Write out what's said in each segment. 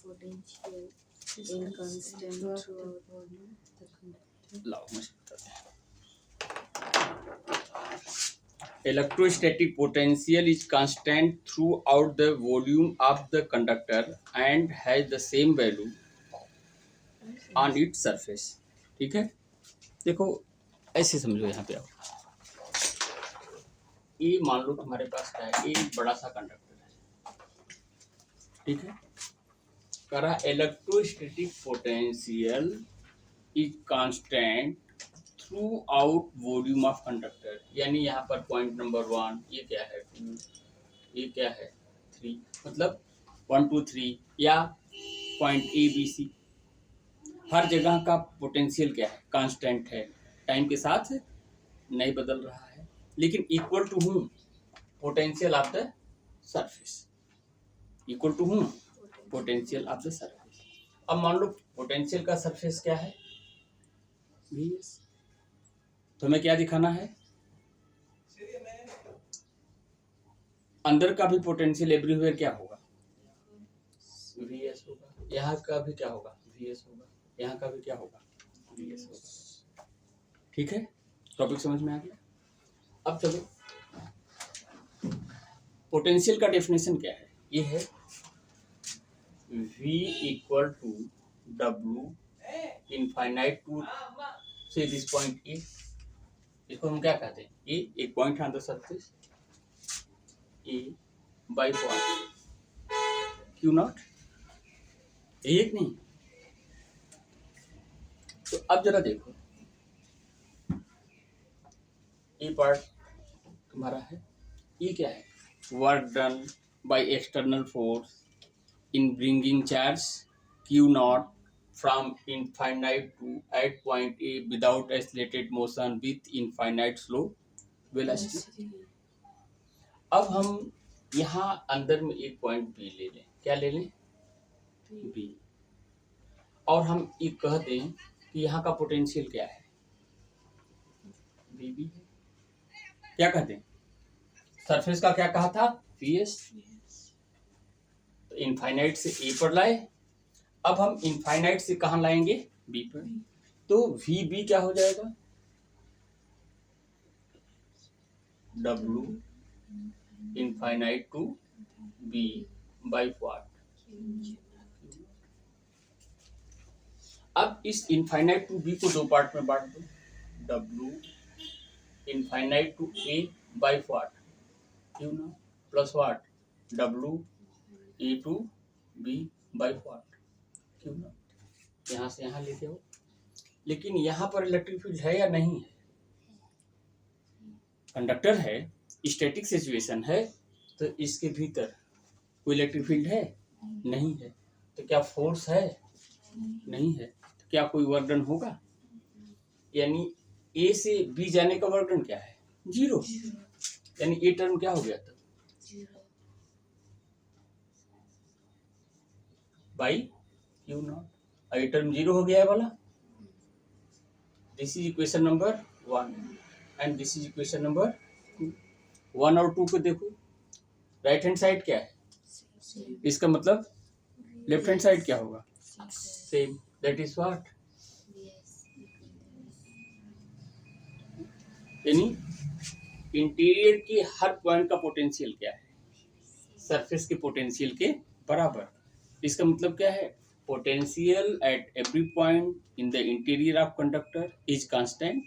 potential in constant throughout volume the conductor. लाओ मुझे बताते हैं। Electrostatic potential is constant throughout the volume of the conductor and has the same value on its surface. ठीक है, देखो ऐसे समझो, यहाँ पे आओ। ये मान लो तुम्हारे पास क्या है, एक बड़ा सा कंडक्टर है, ठीक है। करा electrostatic potential is constant through out volume of conductor, यानी यहाँ पर पॉइंट नंबर 1, ये क्या है 2, ये क्या है 3, मतलब 1 2 3 या पॉइंट ए बी सी, हर जगह का पोटेंशियल क्या है, कांस्टेंट है, टाइम के साथ नहीं बदल रहा है, लेकिन इक्वल टू हूँ potential of the surface, equal to हूँ पोटेंशियल ऑफ द सरफेस। अब मान लो पोटेंशियल का सरफेस क्या है, Vs, तो हमें क्या दिखाना है, अंदर का भी पोटेंशियल एवरीवेयर क्या होगा, Vs होगा, यहाँ का भी क्या होगा, Vs होगा, यहाँ का भी क्या होगा, Vs होगा। ठीक है, टॉपिक समझ में आ गया। अब चलो, पोटेंशियल का डेफिनेशन क्या है, ये है V equal to W infinite to से दिस पॉइंट ए, इसको हम क्या कहते हैं, ए एक पॉइंट है on the surface, A by point Q naught, एक नहीं। तो अब जरा देखो, ये पार्ट तुम्हारा है, ये क्या है, work done by external force in bringing charge q naught from infinite to at point A without accelerated motion with infinite slow velocity. अब हम यहाँ अंदर में एक पॉइंट B ले लें, क्या ले लें, B, और हम ये कह दें कि यहाँ का पोटेंशियल क्या है, BB है, क्या कहते हैं, सरफेस का क्या कहा था, Vs, तो इनफाइनाइट से ए पर लाए, अब हम इनफाइनाइट से कहाँ लाएंगे, बी पर, तो वी बी क्या हो जाएगा, W infinite to B by what. अब इस इनफाइनाइट टू बी को दो पार्ट में बांट दो, W infinite two A by what, Q ना, plus what, W A two B by what, Q ना, यहाँ से यहाँ लेके हो। लेकिन यहाँ पर इलेक्ट्रिक फील्ड है या नहीं है, कंडक्टर है, स्टैटिक सिचुएशन है, तो इसके भीतर कोई इलेक्ट्रिक फील्ड है, नहीं है, तो क्या फोर्स है, नहीं है, तो क्या कोई वर्क डन होगा, यानी ए से बी जाने का वर्क डन क्या है, 0, यानी ए टर्म क्या हो गया था, by Q not, a term 0 हो गया है वाला। This is equation number 1 and this is equation number 2। 1 और 2 को देखो, राइट हैंड साइड क्या है, इसका मतलब लेफ्ट हैंड साइड क्या होगा, सेम, दैट इज व्हाट, यानी इंटीरियर की हर पॉइंट का पोटेंशियल क्या है, सरफेस के पोटेंशियल के बराबर। इसका मतलब क्या है, potential at every point in the interior of conductor is constant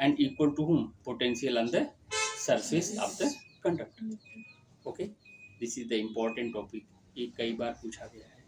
and equal to whom, potential on the surface of the conductor. Okay, this is the important topic, ये कई बार पूछा गया है।